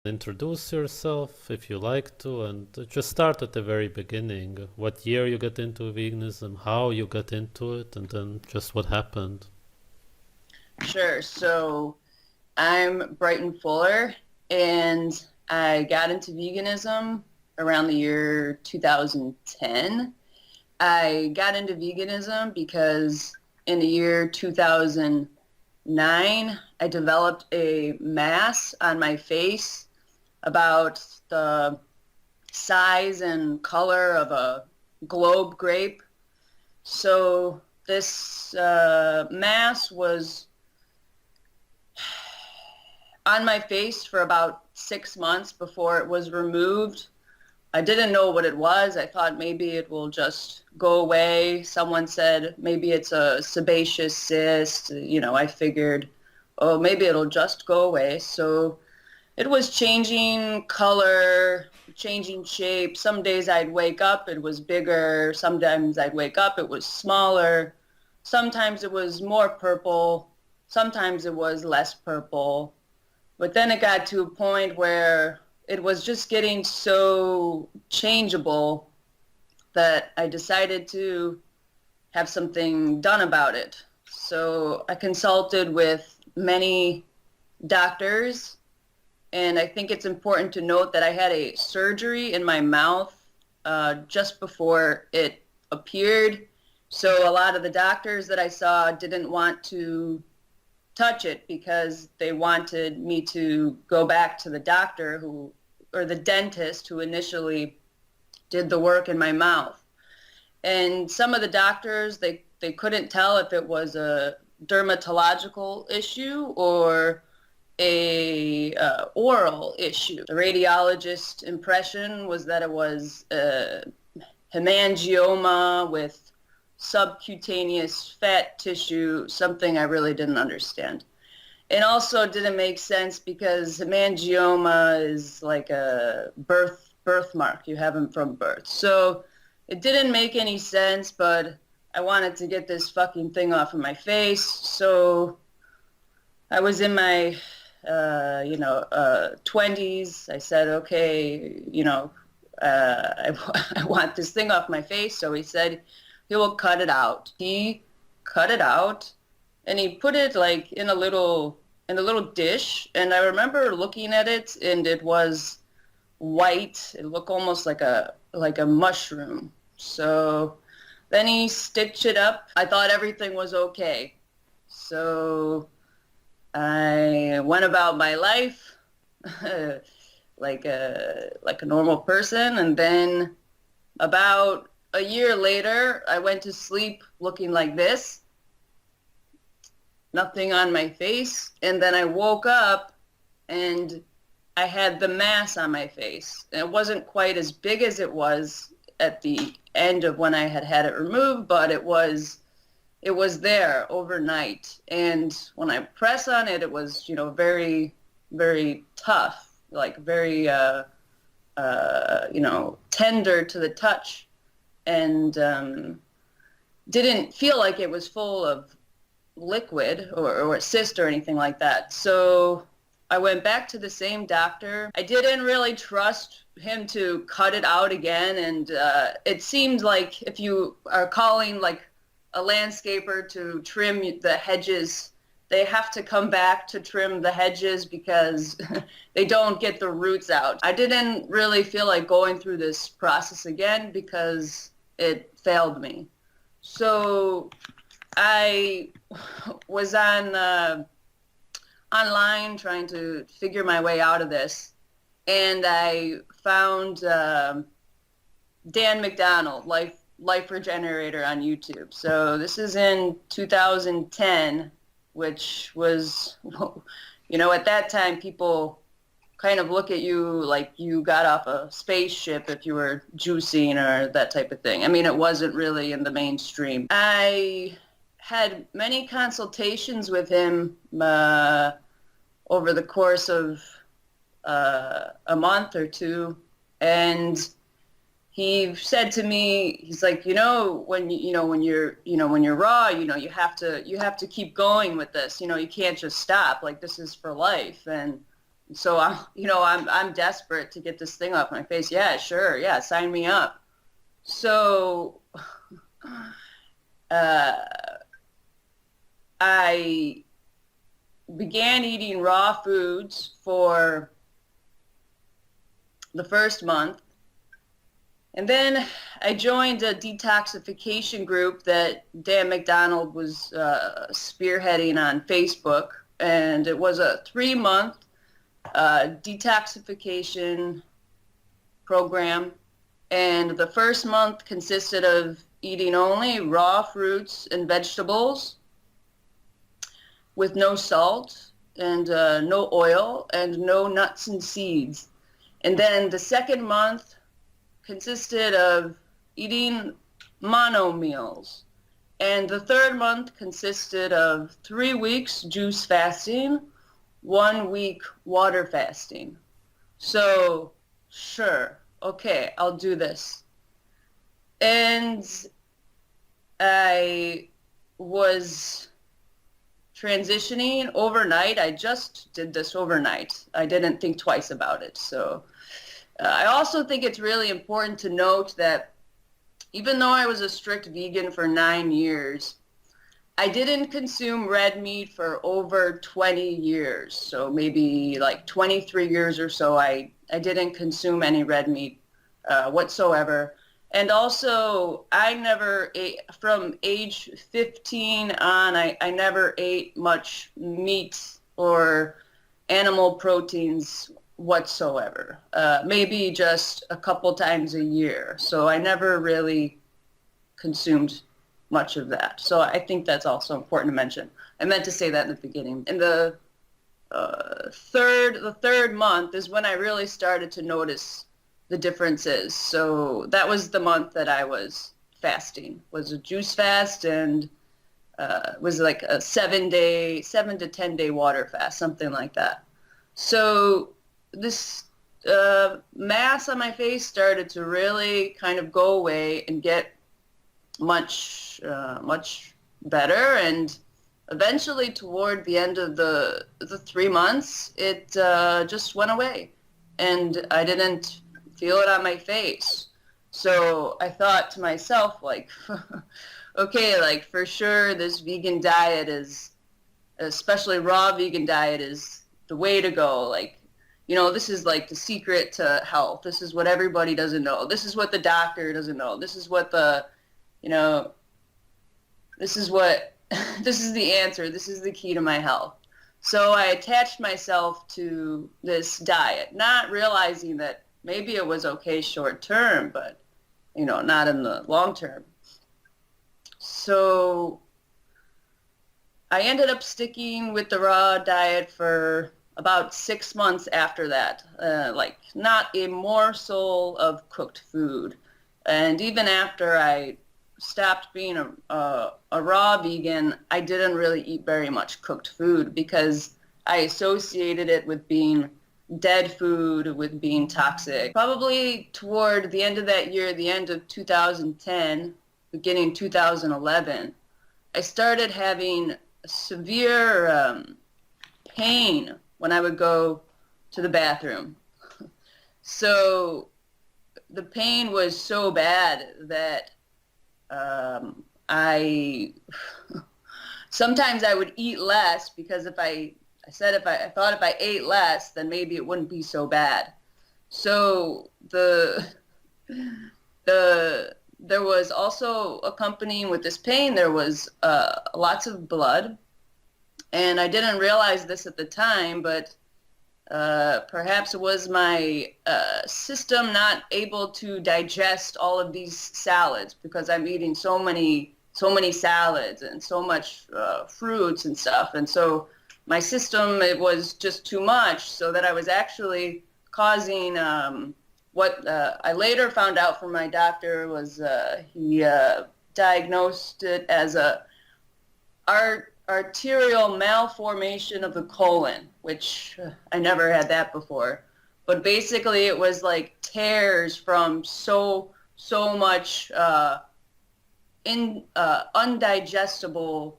Introduce yourself if you like to, and just start at the very beginning. What year you got into veganism, how you got into it, and then just what happened. Sure. So I'm Brighton Fuller, and I got into veganism around the year 2010. I got into veganism because in the year 2009, I developed a mass on my face about the size and color of a globe grape. So this mass was on my face for about 6 months before it was removed. I didn't know what it was. I thought maybe it will just go away. Someone said maybe it's a sebaceous cyst. I figured, oh, maybe it'll just go away. So it was changing color, changing shape. Some days I'd wake up, it was bigger. Sometimes I'd wake up, it was smaller. Sometimes it was more purple. Sometimes it was less purple. But then it got to a point where it was just getting so changeable that I decided to have something done about it. So I consulted with many doctors, and I think it's important to note that I had a surgery in my mouth just before it appeared. So a lot of the doctors that I saw didn't want to touch it because they wanted me to go back to the doctor or the dentist who initially did the work in my mouth. And some of the doctors, they couldn't tell if it was a dermatological issue or a oral issue. The radiologist impression was that it was hemangioma with subcutaneous fat tissue, something I really didn't understand. It also didn't make sense because hemangioma is like a birthmark. You have them from birth. So it didn't make any sense, but I wanted to get this fucking thing off of my face. So I was in my 20s. I said, okay, I want this thing off my face. So he said he will cut it out. He cut it out, and he put it like in a little dish. And I remember looking at it, and it was white. It looked almost like a mushroom. So then he stitched it up. I thought everything was okay. So I went about my life like a normal person, and then about a year later, I went to sleep looking like this, nothing on my face, and then I woke up and I had the mass on my face. And it wasn't quite as big as it was at the end of when I had it removed, but it was there overnight. And when I press on it, it was, very, very tough, like very, tender to the touch, and didn't feel like it was full of liquid or cyst or anything like that. So I went back to the same doctor. I didn't really trust him to cut it out again, and it seemed like if you are calling like a landscaper to trim the hedges, they have to come back to trim the hedges because they don't get the roots out. I didn't really feel like going through this process again because it failed me. So I was online trying to figure my way out of this, and I found Dan McDonald, Life Regenerator on YouTube. So this is in 2010, which was, at that time, people kind of look at you like you got off a spaceship if you were juicing or that type of thing. I mean, it wasn't really in the mainstream. I had many consultations with him over the course of a month or two, and he said to me, he's like, when you're raw, you have to keep going with this. You can't just stop. Like, this is for life. And So I'm desperate to get this thing off my face. Yeah, sure. Yeah, sign me up. So uh, I began eating raw foods for the first month. And then I joined a detoxification group that Dan McDonald was spearheading on Facebook. And it was a 3-month detoxification program. And the first month consisted of eating only raw fruits and vegetables with no salt and no oil and no nuts and seeds. And then the second month consisted of eating mono meals. And the third month consisted of 3 weeks juice fasting, 1 week water fasting. So, sure, okay, I'll do this. And I was transitioning overnight. I just did this overnight. I didn't think twice about it. So I also think it's really important to note that even though I was a strict vegan for 9 years, I didn't consume red meat for over 20 years. So maybe like 23 years or so, I didn't consume any red meat whatsoever. And also, I never ate, from age 15 on, I never ate much meat or animal proteins whatsoever. Maybe just a couple times a year. So I never really consumed much of that. So I think that's also important to mention. I meant to say that in the beginning. In the third month is when I really started to notice the differences. So that was the month that I was fasting, was a juice fast, and was like a 7 to 10 day water fast, something like that. So this mass on my face started to really kind of go away and get much better. And eventually, toward the end of the 3 months, it just went away, and I didn't feel it on my face. So I thought to myself, like, okay, like for sure, this vegan diet is, especially raw vegan diet, is the way to go. Like, this is like the secret to health. This is what everybody doesn't know. This is what the doctor doesn't know. This is what you know, this is what, this is the answer. This is the key to my health. So I attached myself to this diet, not realizing that maybe it was okay short term, but, not in the long term. So I ended up sticking with the raw diet for about 6 months after that, like not a morsel of cooked food. And even after I stopped being a raw vegan, I didn't really eat very much cooked food because I associated it with being dead food, with being toxic. Probably toward the end of that year, the end of 2010, beginning 2011, I started having severe pain when I would go to the bathroom. So the pain was so bad that I sometimes I would eat less because I thought if I ate less, then maybe it wouldn't be so bad. So there was also accompanying with this pain, there was lots of blood. And I didn't realize this at the time, but perhaps it was my system not able to digest all of these salads because I'm eating so many salads and so much fruits and stuff. And so my system, it was just too much, so that I was actually causing what I later found out from my doctor was he diagnosed it as a arterial malformation of the colon, which I never had that before. But basically it was like tears from so much undigestible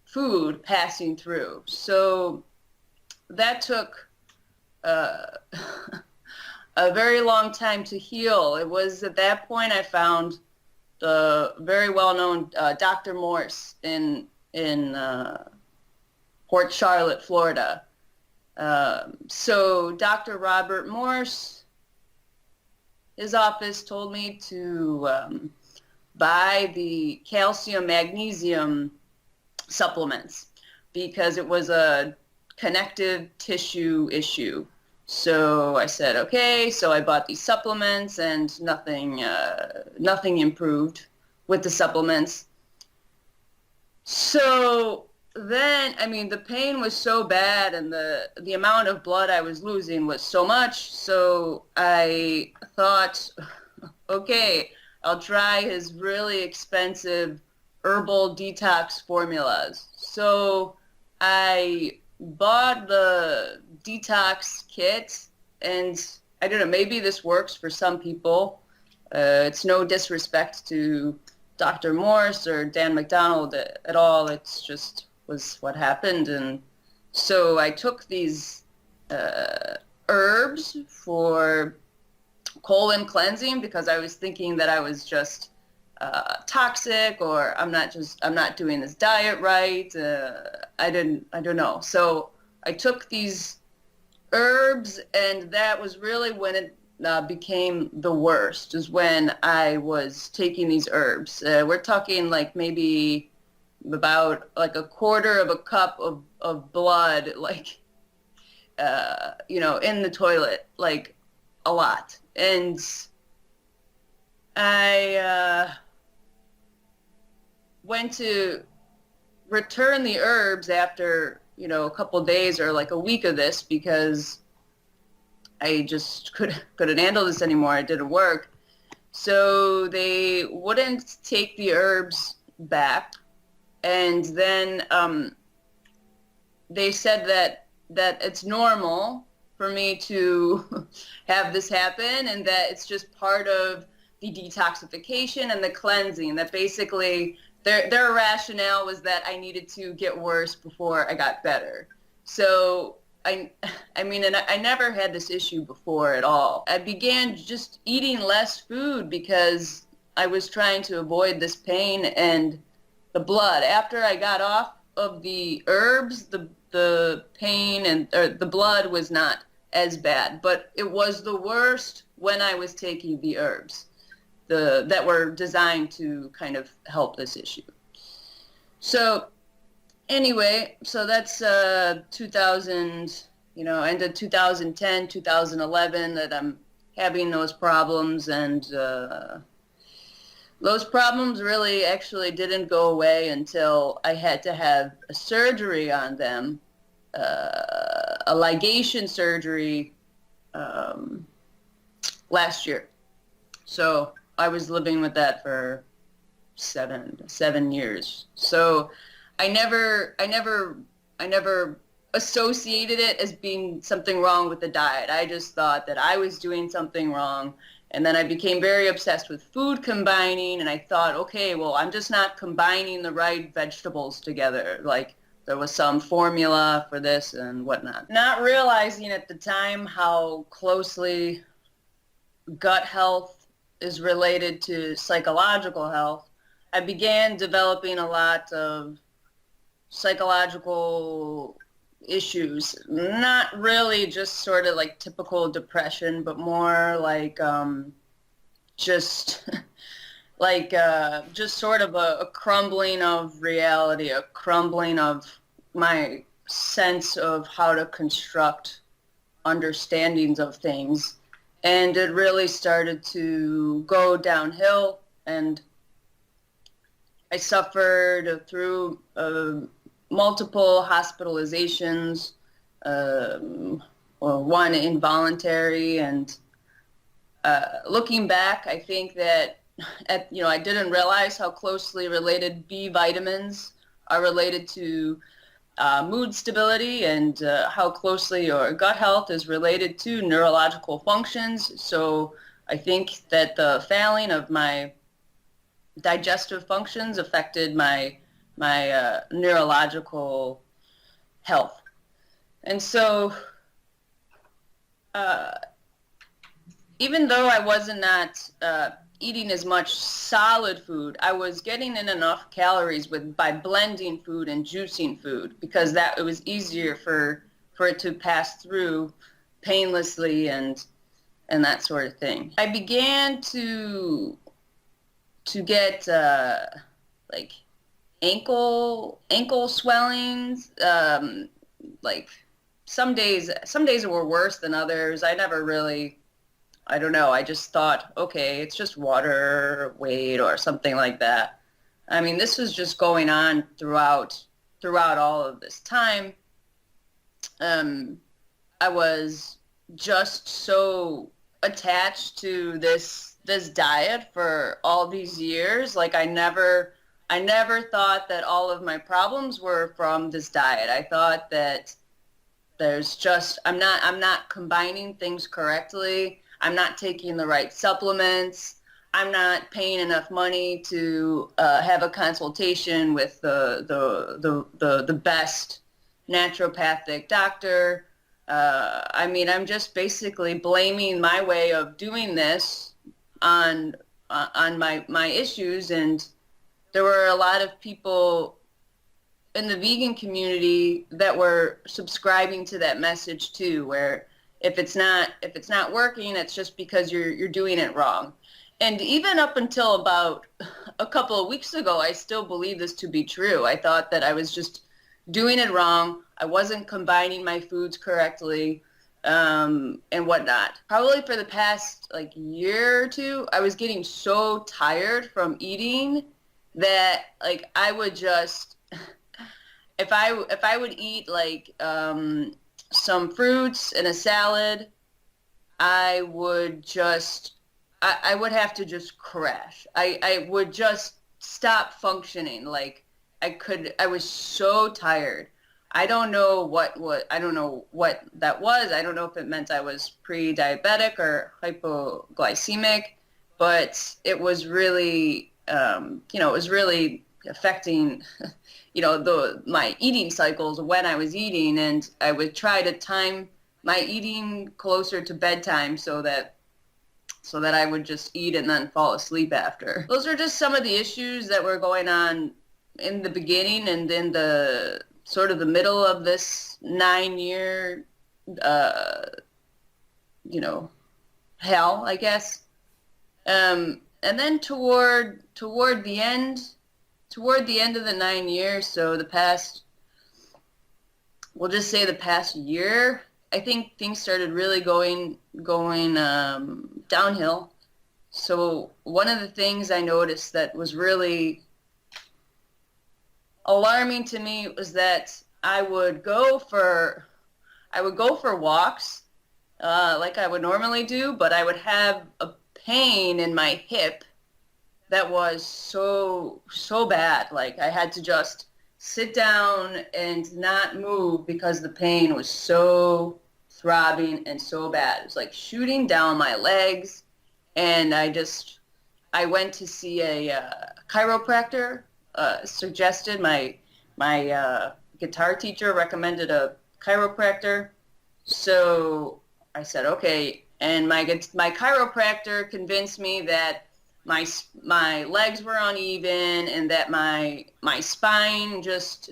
food passing through. So that took uh, a very long time to heal. It was at that point I found the very well-known Dr. Morse in Port Charlotte, Florida. So Dr. Robert Morse, his office told me to buy the calcium magnesium supplements because it was a connective tissue issue. So I said, okay. So I bought these supplements, and nothing improved with the supplements. So then, I mean, the pain was so bad, and the amount of blood I was losing was so much. So I thought, okay, I'll try his really expensive herbal detox formulas. So I bought the detox kit, and I don't know, maybe this works for some people. It's no disrespect to Dr. Morse or Dan McDonald at all. It's just was what happened. And so I took these herbs for colon cleansing because I was thinking that I was just toxic, or I'm not doing this diet right. I don't know. So I took these herbs, and that was really when it became the worst, is when I was taking these herbs. We're talking like maybe about like a quarter of a cup of blood, like, in the toilet, like a lot. And I went to return the herbs after, a couple of days or like a week of this because I just couldn't handle this anymore. It didn't work. So they wouldn't take the herbs back. And then they said that it's normal for me to have this happen, and that it's just part of the detoxification and the cleansing, that basically their rationale was that I needed to get worse before I got better. So I mean, and I never had this issue before at all. I began just eating less food because I was trying to avoid this pain and the blood. After I got off of the herbs, the pain or the blood was not as bad, but it was the worst when I was taking the herbs that were designed to kind of help this issue. So anyway, so that's 2000, end of 2010, 2011 that I'm having those problems, and those problems really actually didn't go away until I had to have a surgery on them, a ligation surgery last year. So I was living with that for seven years. So I never associated it as being something wrong with the diet. I just thought that I was doing something wrong. And then I became very obsessed with food combining, and I thought, okay, well, I'm just not combining the right vegetables together. Like, there was some formula for this and whatnot. Not realizing at the time how closely gut health is related to psychological health, I began developing a lot of psychological issues, not really just sort of like typical depression, but more like just just sort of a crumbling of reality, a crumbling of my sense of how to construct understandings of things. And it really started to go downhill, and I suffered through multiple hospitalizations, or one involuntary. And looking back, I think that I didn't realize how closely related B vitamins are related to mood stability, and how closely your gut health is related to neurological functions. So I think that the failing of my digestive functions affected my neurological health. And so uh, even though I wasn't not eating as much solid food, I was getting in enough calories with by blending food and juicing food because that it was easier for it to pass through painlessly and that sort of thing. I began to get like ankle swellings. Like some days were worse than others. I never really, I don't know. I just thought, okay, it's just water weight or something like that. I mean, this was just going on throughout all of this time. Um, I was just so attached to this diet for all these years. Like I never thought that all of my problems were from this diet. I thought that there's just I'm not combining things correctly. I'm not taking the right supplements. I'm not paying enough money to have a consultation with the best naturopathic doctor. I mean, I'm just basically blaming my way of doing this on on my issues, and there were a lot of people in the vegan community that were subscribing to that message too, where if it's not working, it's just because you're doing it wrong. And even up until about a couple of weeks ago, I still believe this to be true. I thought that I was just doing it wrong. I wasn't combining my foods correctly, and whatnot. Probably for the past like year or two, I was getting so tired from eating that like I would just if I would eat like some fruits and a salad, I would just I would have to just crash. I would just stop functioning. Like I was so tired. I don't know what that was. I don't know if it meant I was pre-diabetic or hypoglycemic, but it was really it was really affecting my eating cycles when I was eating, and I would try to time my eating closer to bedtime so that I would just eat and then fall asleep after. Those are just some of the issues that were going on in the beginning and in the sort of the middle of this 9 year uh hell, I guess. And then toward the end of the 9 years, so we'll just say the past year, I think things started really going downhill. So one of the things I noticed that was really alarming to me was that I would go for walks like I would normally do, but I would have a pain in my hip that was so bad. Like I had to just sit down and not move because the pain was so throbbing and so bad. It was like shooting down my legs, and I went to see a chiropractor. Suggested my guitar teacher recommended a chiropractor, so I said okay, and my chiropractor convinced me that my legs were uneven and that my spine just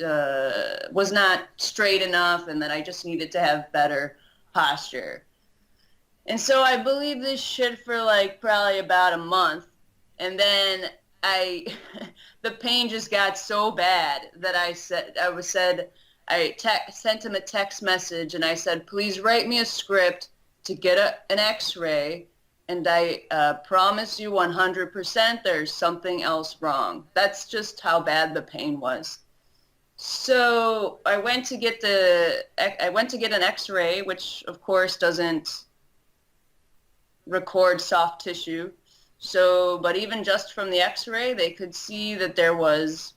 was not straight enough, and that I just needed to have better posture. And so I believed this shit for like probably about a month, and then I the pain just got so bad that sent him a text message, and I said, please write me a script to get an X-ray, and I promise you 100% there's something else wrong. That's just how bad the pain was. So I went to get an X-ray, which of course doesn't record soft tissue. So, but even just from the X-ray, they could see that there was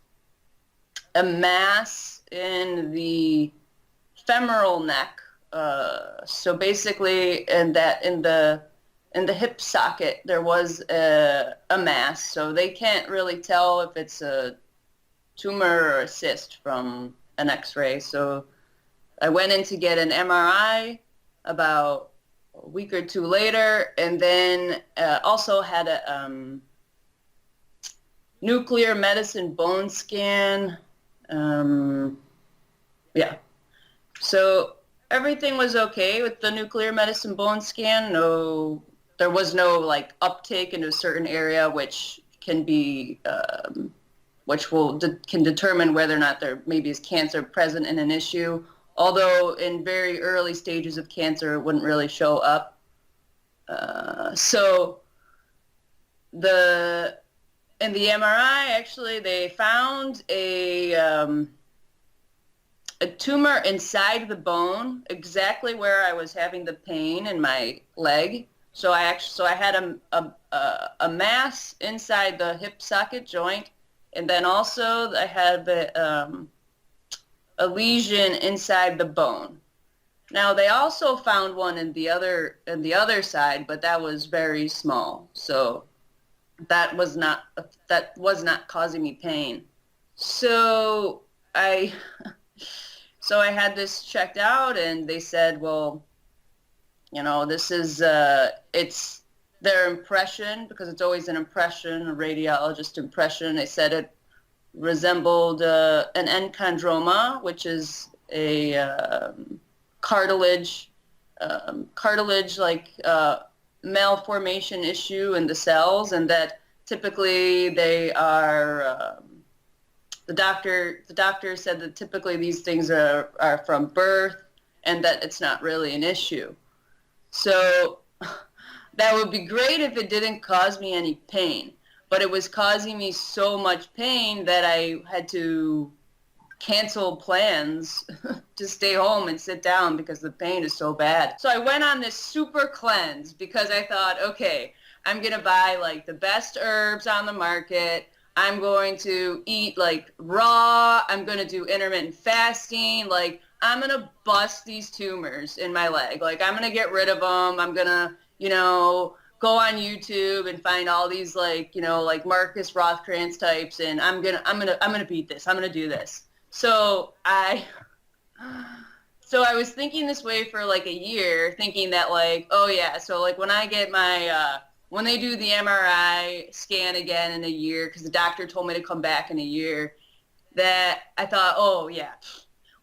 a mass in the femoral neck. So basically, in the hip socket, there was a mass. So they can't really tell if it's a tumor or a cyst from an X-ray. So I went in to get an MRI about a week or two later, and then also had a nuclear medicine bone scan. Um, yeah. So everything was okay with the nuclear medicine bone scan. No, there was no like uptake into a certain area, which can be, can determine whether or not there maybe is cancer present in an issue. Although in very early stages of cancer, it wouldn't really show up. So the in the MRI, actually, they found a tumor inside the bone, exactly where I was having the pain in my leg. So I had a mass inside the hip socket joint, and then also I had a lesion inside the bone. Now they also found one in the other side, but that was very small. So that was not that was not causing me pain. So I so I had this checked out, and they said, well, this is it's their impression, because it's always an impression, a radiologist impression. They said it resembled an enchondroma, which is a cartilage like malformation issue in the cells, and that typically they are the doctor said that typically these things are from birth, and that it's not really an issue. So that would be great if it didn't cause me any pain, but it was causing me so much pain that I had to cancel plans to stay home and sit down because the pain is so bad. So I went on this super cleanse because I thought, okay, I'm going to buy like the best herbs on the market. I'm going to eat like raw. I'm going to do intermittent fasting. Like I'm going to bust these tumors in my leg. Like I'm going to get rid of them. I'm going to, go on YouTube and find all these like, like Marcus Rothkrantz types, and I'm going to beat this. I'm going to do this. So I was thinking this way for like a year, thinking that like, oh yeah, so like when I get my when they do the MRI scan again in a year, because the doctor told me to come back in a year, that I thought, oh yeah,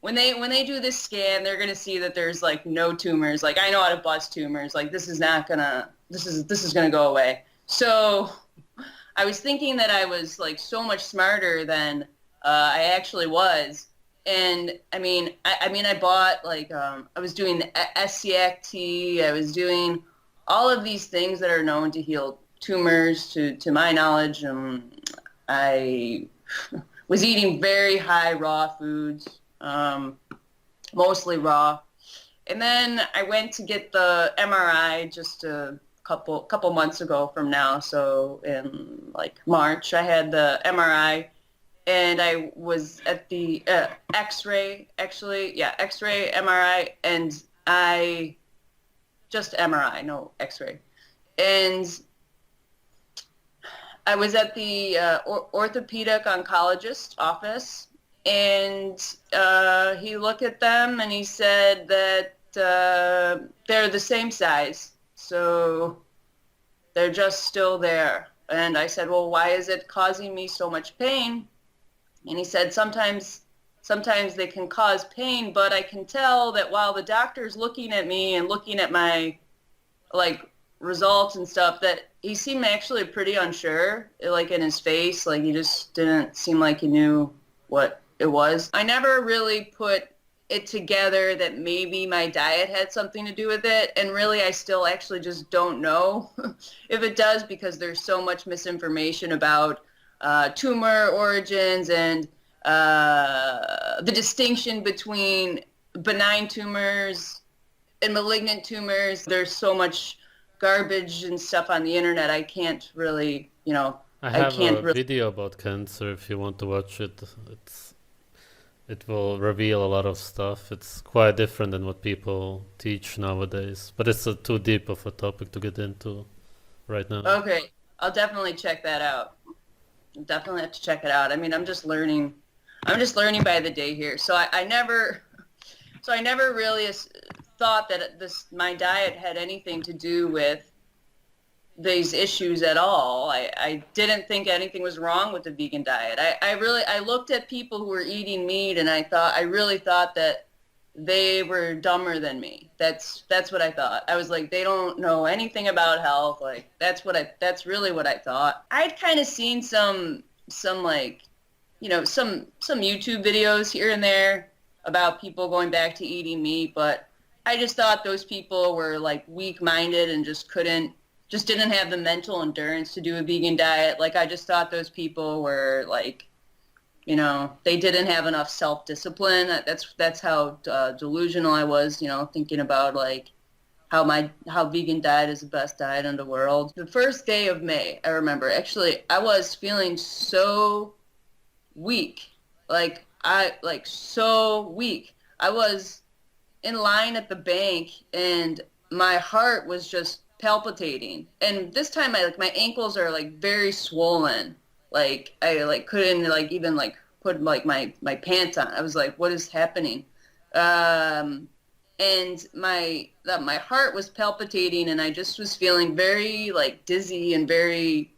when they do this scan, they're gonna see that there's like no tumors. Like I know how to bust tumors. Like this is gonna go away. So I was thinking that I was like so much smarter than I actually was. And I bought like I was doing the SCACT. I was doing all of these things that are known to heal tumors, to my knowledge. I was eating very high raw foods, mostly raw. And then I went to get the MRI just a couple months ago from now. So in like March, I had the MRI, and I was at the X-ray, actually, yeah, X-ray, MRI, and just MRI, no X-ray. And I was at the orthopedic oncologist office, and he looked at them and he said that they're the same size, so they're just still there. And I said, well, why is it causing me so much pain? And he said, sometimes they can cause pain, but I can tell that while the doctor's looking at me and looking at my like results and stuff, that he seemed actually pretty unsure, like in his face, like he just didn't seem like he knew what it was. I never really put it together that maybe my diet had something to do with it, and really I still actually just don't know if it does, because there's so much misinformation about tumor origins and the distinction between benign tumors and malignant tumors. There's so much garbage and stuff on the internet. I can't really, I I have can't a really. video about cancer if you want to watch it. It will reveal a lot of stuff. It's quite different than what people teach nowadays, but it's too deep of a topic to get into right now. Okay, I'll definitely check that out. Definitely have to check it out. I mean, I'm just learning. I'm just learning by the day here. So I never really thought that my diet had anything to do with these issues at all. I didn't think anything was wrong with the vegan diet. I looked at people who were eating meat, and I really thought that they were dumber than me. That's what I thought. I was like, they don't know anything about health. Like that's really what I thought. I'd kind of seen some like, some YouTube videos here and there about people going back to eating meat, but I just thought those people were like weak-minded and just didn't have the mental endurance to do a vegan diet. Like I just thought those people were like, they didn't have enough self-discipline. That's how delusional I was, thinking about like how vegan diet is the best diet in the world. The first day of May, I remember, actually, I was feeling so weak. So weak. I was in line at the bank and my heart was just palpitating. And this time my ankles are like very swollen. Like I couldn't even put my pants on. I was like, what is happening? And my heart was palpitating and I just was feeling very dizzy and very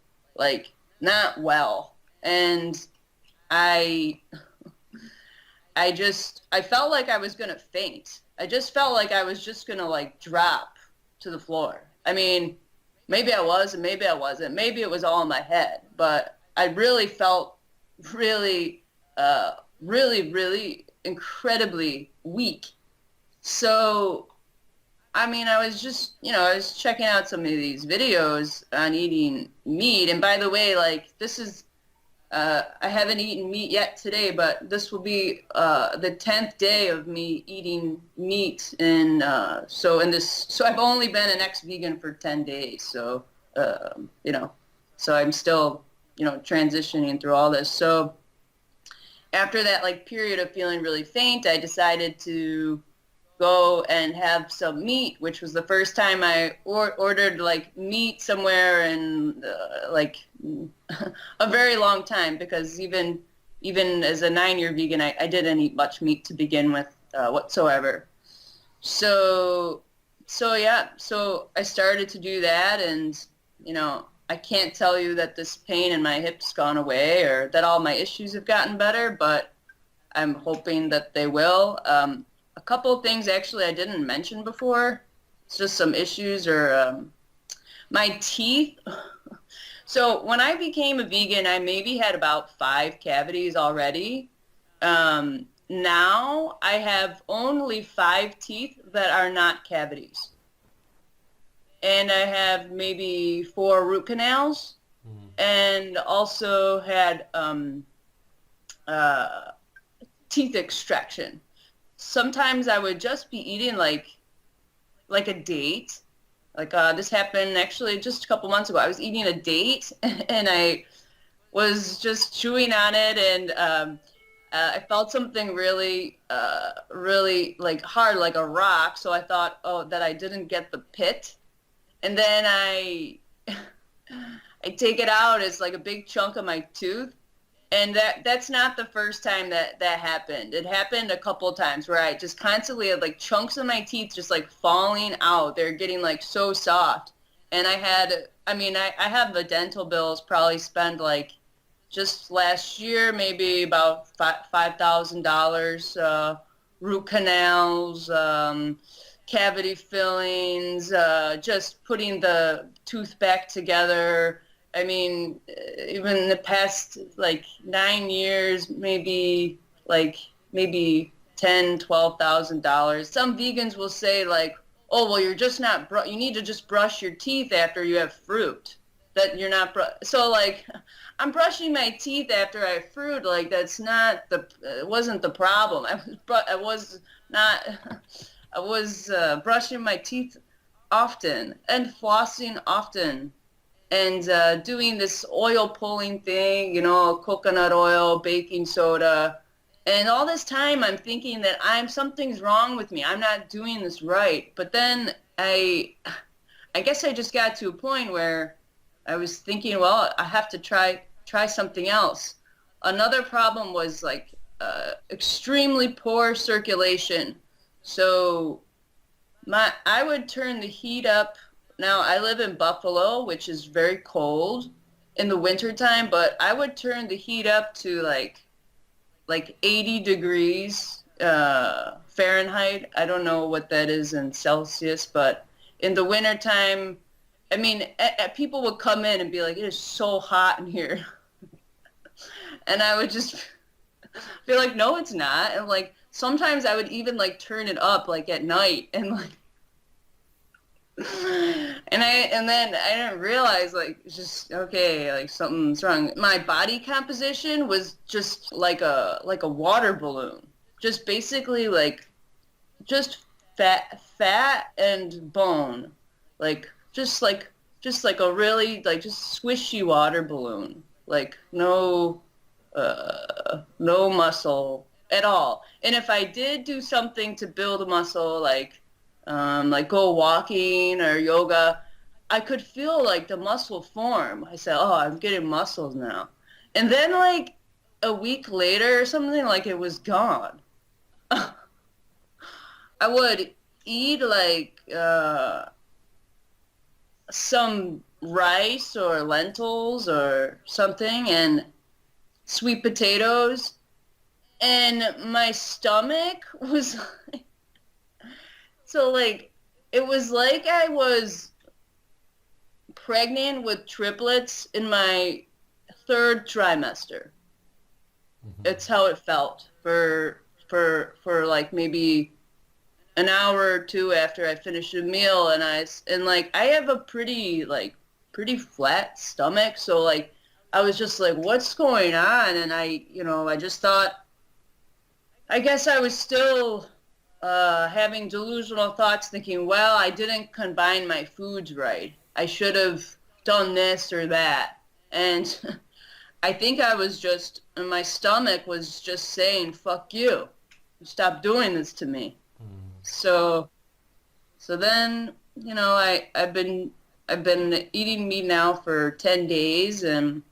not well. And I felt like I was going to faint. I just felt like I was just going to drop to the floor. I mean, maybe I was and maybe I wasn't. Maybe it was all in my head, but I really felt really, really incredibly weak. So, I mean, I was just, I was checking out some of these videos on eating meat. And by the way, this is, I haven't eaten meat yet today, but this will be the 10th day of me eating meat. And so I've only been an ex-vegan for 10 days. So, so I'm still, transitioning through all this. So after that period of feeling really faint, I decided to go and have some meat, which was the first time I ordered meat somewhere in a very long time, because even as a 9-year vegan, I didn't eat much meat to begin with whatsoever. So I started to do that, and I can't tell you that this pain in my hip's gone away or that all my issues have gotten better, but I'm hoping that they will. A couple of things actually I didn't mention before. It's just some issues or my teeth. So when I became a vegan, I maybe had about 5 cavities already. Now I have only 5 teeth that are not cavities. And I have maybe 4 root canals, and also had teeth extraction. Sometimes I would just be eating like a date. This happened actually just a couple months ago. I was eating a date and I was just chewing on it, and I felt something really, really hard, like a rock. So I thought, that I didn't get the pit. And then I take it out. It's like a big chunk of my tooth. And that's not the first time that happened. It happened a couple of times where I just constantly had chunks of my teeth just falling out. They're getting so soft. And I have the dental bills, probably spent just last year, maybe about $5,000, root canals, cavity fillings, just putting the tooth back together. I mean, even in the past 9 years, maybe $10,000-$12,000. Some vegans will say oh, well, you're just not, you need to just brush your teeth after you have fruit. That you're not, so I'm brushing my teeth after I have fruit. That's not it wasn't the problem. I was brushing my teeth often and flossing often. And doing this oil pulling thing, coconut oil, baking soda. And all this time I'm thinking that something's wrong with me. I'm not doing this right. But then I guess I just got to a point where I was thinking, well, I have to try something else. Another problem was extremely poor circulation. So I would turn the heat up. Now I live in Buffalo, which is very cold in the wintertime, but I would turn the heat up to like 80 degrees Fahrenheit. I don't know what that is in Celsius, but in the wintertime, I mean, people would come in and be like, "It is so hot in here," and I would just be like, "No, it's not." And like sometimes I would even like turn it up like at night and like and then I didn't realize like it's just okay, like something's wrong. My body composition was just like a water balloon. Just basically like just fat and bone. Like just like a really like just squishy water balloon. Like no muscle at all. And if I did do something to build a muscle, like go walking or yoga, I could feel like the muscle form. I said, "Oh, I'm getting muscles now," and then like a week later or something, like it was gone. I would eat like some rice or lentils or something and sweet potatoes, and my stomach was so like it was like I was pregnant with triplets in my third trimester. Hmm. It's how it felt for like maybe an hour or two after I finished a meal, and like I have a pretty flat stomach, so like I was just like, what's going on? And I just thought, I guess I was still having delusional thoughts, thinking, well, I didn't combine my foods right. I should have done this or that. And I think I was just, my stomach was just saying, fuck you. Stop doing this to me. So, so then, I've been eating meat now for 10 days and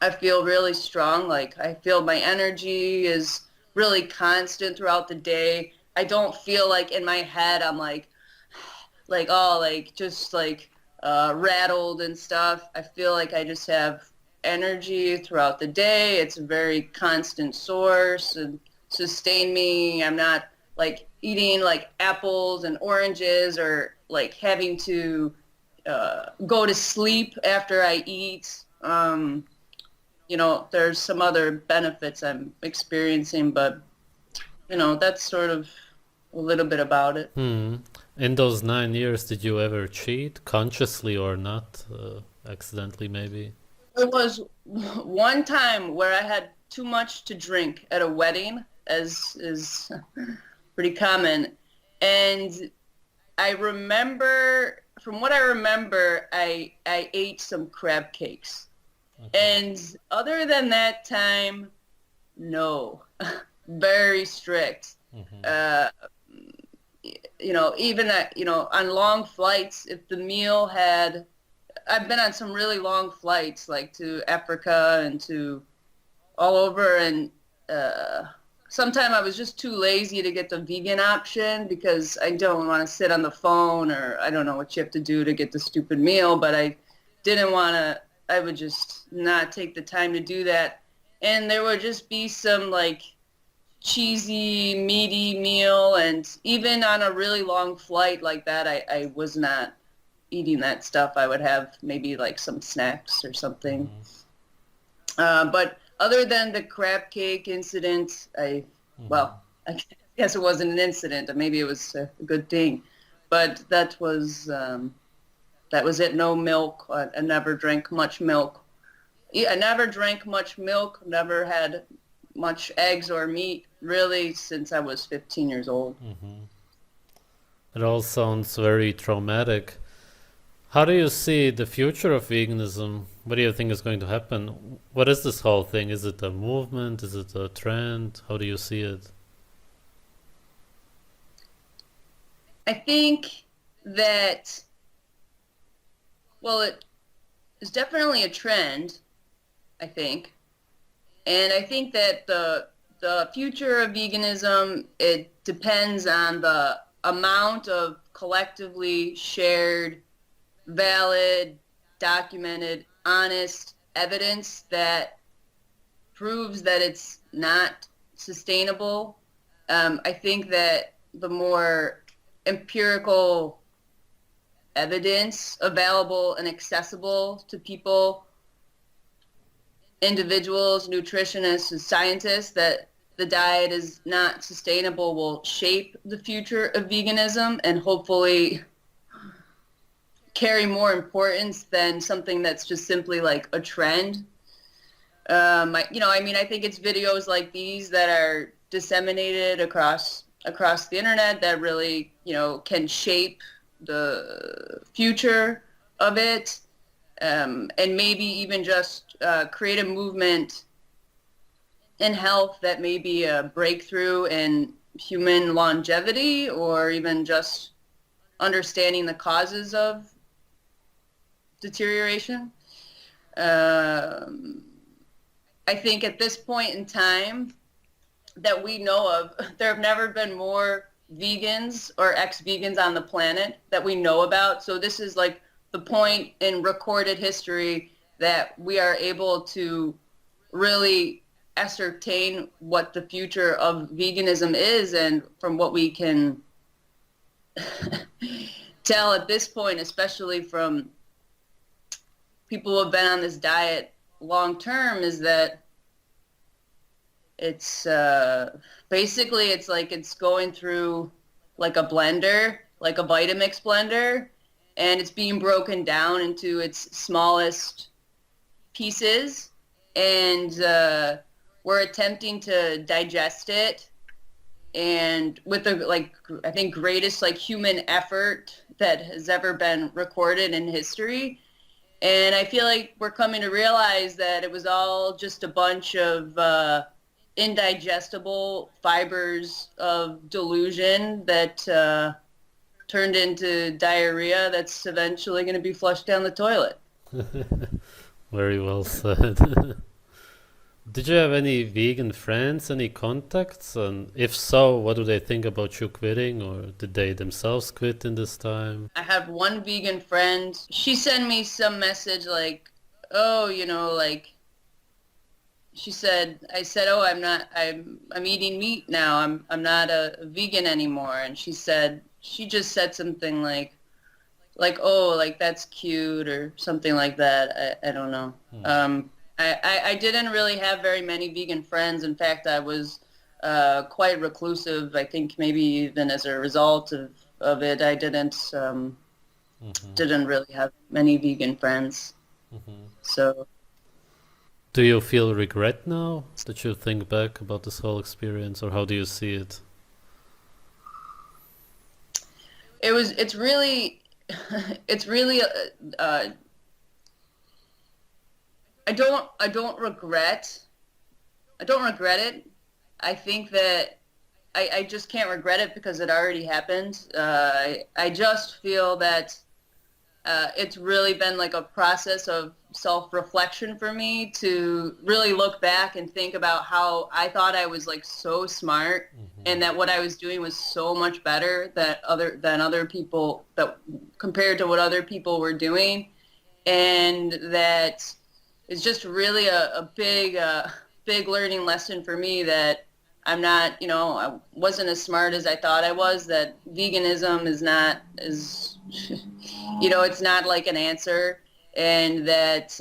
I feel really strong. Like I feel my energy is really constant throughout the day. I don't feel like in my head I'm like oh like just like rattled and stuff. I feel like I just have energy throughout the day. It's a very constant source and sustain me. I'm not like eating like apples and oranges or like having to go to sleep after I eat. There's some other benefits I'm experiencing, but that's sort of a little bit about it. Hmm. In those 9 years, did you ever cheat, consciously or not? Accidentally, maybe? There was one time where I had too much to drink at a wedding, as is pretty common, and I remember, from what I remember, I ate some crab cakes, Okay. and other than that time, no, very strict. Hmm. Uh, even on long flights, if the meal had, I've been on some really long flights, like to Africa and to all over, and uh, sometime I was just too lazy to get the vegan option because I don't want to sit on the phone or I don't know what you have to do to get the stupid meal, but I didn't want to, I would just not take the time to do that. And there would just be some like cheesy, meaty meal. And even on a really long flight like that, I was not eating that stuff. I would have maybe like some snacks or something. Hmm. But other than the crab cake incident, Hmm. well, I guess it wasn't an incident. Maybe it was a good thing. But that was it. No milk. I never drank much milk. I never drank much milk. Never had much eggs or meat really since I was 15 years old. Hmm. It all sounds very traumatic. How do you see the future of veganism? What do you think is going to happen? What is this whole thing? Is it a movement? Is it a trend? How do you see it? I think that, well, it is definitely a trend, I think. And I think that the future of veganism, it depends on the amount of collectively shared, valid, documented, honest evidence that proves that it's not sustainable. I think that the more empirical evidence available and accessible to people, individuals, nutritionists, and scientists, that the diet is not sustainable will shape the future of veganism and hopefully carry more importance than something that's just simply like a trend. I think it's videos like these that are disseminated across the internet that really, can shape the future of it, and maybe even just create a movement in health that may be a breakthrough in human longevity or even just understanding the causes of deterioration. Um, I think at this point in time that we know of, there have never been more vegans or ex-vegans on the planet that we know about. So this is like the point in recorded history that we are able to really ascertain what the future of veganism is. And from what we can tell at this point, especially from people who have been on this diet long term, is that it's basically it's like it's going through like a blender, like a Vitamix blender, and it's being broken down into its smallest pieces, and we're attempting to digest it, and with the I think greatest human effort that has ever been recorded in history. And I feel like we're coming to realize that it was all just a bunch of indigestible fibers of delusion that turned into diarrhea that's eventually going to be flushed down the toilet. Very well said. Did you have any vegan friends, any contacts? And if so, what do they think about you quitting? Or did they themselves quit in this time? I have one vegan friend. She sent me some message like, oh, she said, I said, oh, I'm eating meat now. I'm not a vegan anymore. And she just said something oh, like that's cute or something like that. I don't know. I didn't really have very many vegan friends. In fact, I was quite reclusive. I think maybe even as a result of it, I didn't really have many vegan friends. So Do you feel regret now that you think back about this whole experience, or how do you see it? it's really, it's really, I don't regret it. I think that I just can't regret it because it already happened. I just feel that it's really been like a process of self-reflection for me to really look back and think about how I thought I was like so smart and that what I was doing was so much better than other people, that compared to what other people were doing, and that it's just really a big learning lesson for me that I'm not, I wasn't as smart as I thought I was, that veganism it's not like an answer, and that,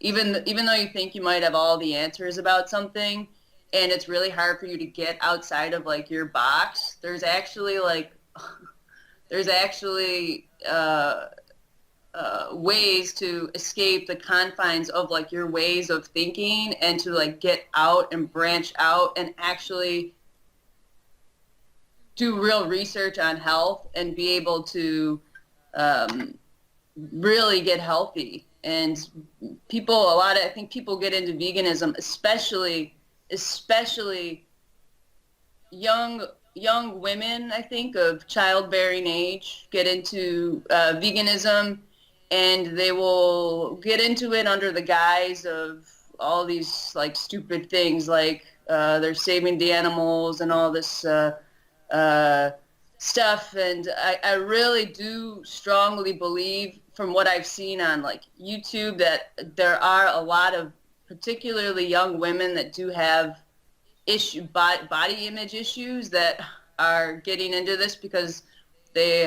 even though you think you might have all the answers about something, and it's really hard for you to get outside of like your box, there's actually ways to escape the confines of like your ways of thinking, and to like get out and branch out and actually do real research on health and be able to really get healthy. And I think people get into veganism, especially young women, I think, of childbearing age, get into veganism, and they will get into it under the guise of all these like stupid things, like they're saving the animals and all this stuff. And I really do strongly believe from what I've seen on like YouTube that there are a lot of particularly young women that do have body image issues that are getting into this because they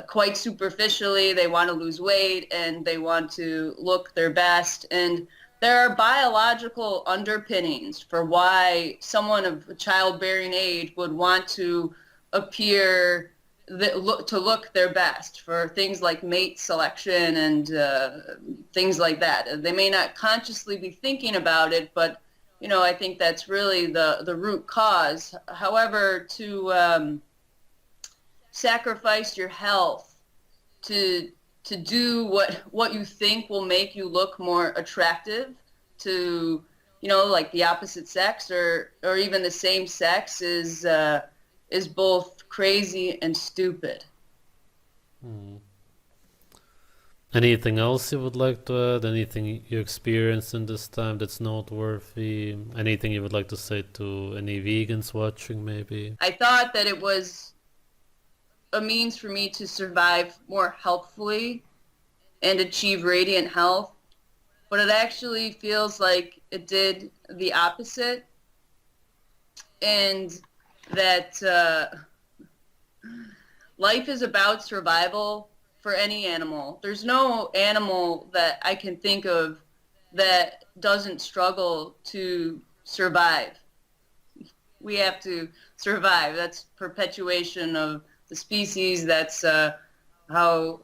quite superficially they want to lose weight and they want to look their best, and there are biological underpinnings for why someone of childbearing age would want to appear to look their best for things like mate selection and things like that. They may not consciously be thinking about it, but I think that's really the root cause. However, to sacrifice your health to do what you think will make you look more attractive to like the opposite sex or even the same sex is both crazy and stupid. Hmm. Anything else you would like to add? Anything you experienced in this time that's noteworthy? Anything you would like to say to any vegans watching, maybe? I thought that it was a means for me to survive more healthfully and achieve radiant health, but it actually feels like it did the opposite, and that life is about survival for any animal. There's no animal that I can think of that doesn't struggle to survive. We have to survive. That's perpetuation of the species. That's how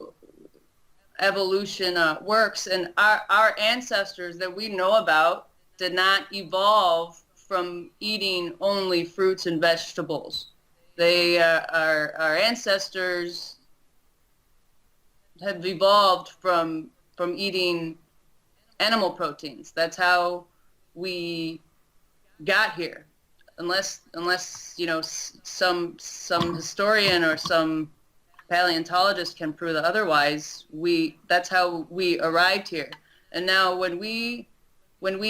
evolution works. And our ancestors that we know about did not evolve from eating only fruits and vegetables. They our ancestors have evolved from eating animal proteins. That's how we got here. Unless some historian or some paleontologist can prove otherwise, that's how we arrived here. And now when we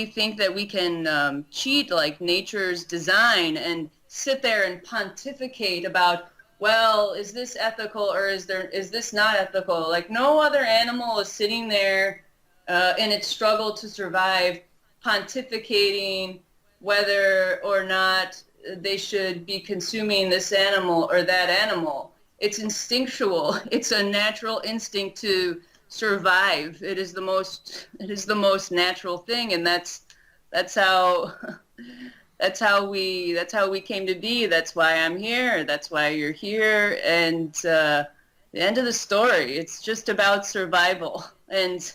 think that we can cheat like nature's design and sit there and pontificate about, well, is this ethical or is this not ethical? Like no other animal is sitting there in its struggle to survive, pontificating whether or not they should be consuming this animal or that animal. It's instinctual. It's a natural instinct to survive. It is the most natural thing, and that's how that's how we came to be. That's why I'm here. That's why you're here. And the end of the story, it's just about survival. And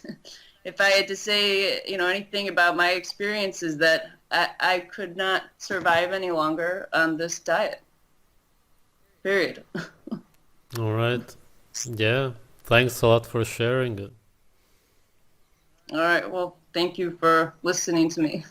if I had to say, anything about my experience is that I could not survive any longer on this diet. Period. All right. Yeah. Thanks a lot for sharing it. All right. Well, thank you for listening to me.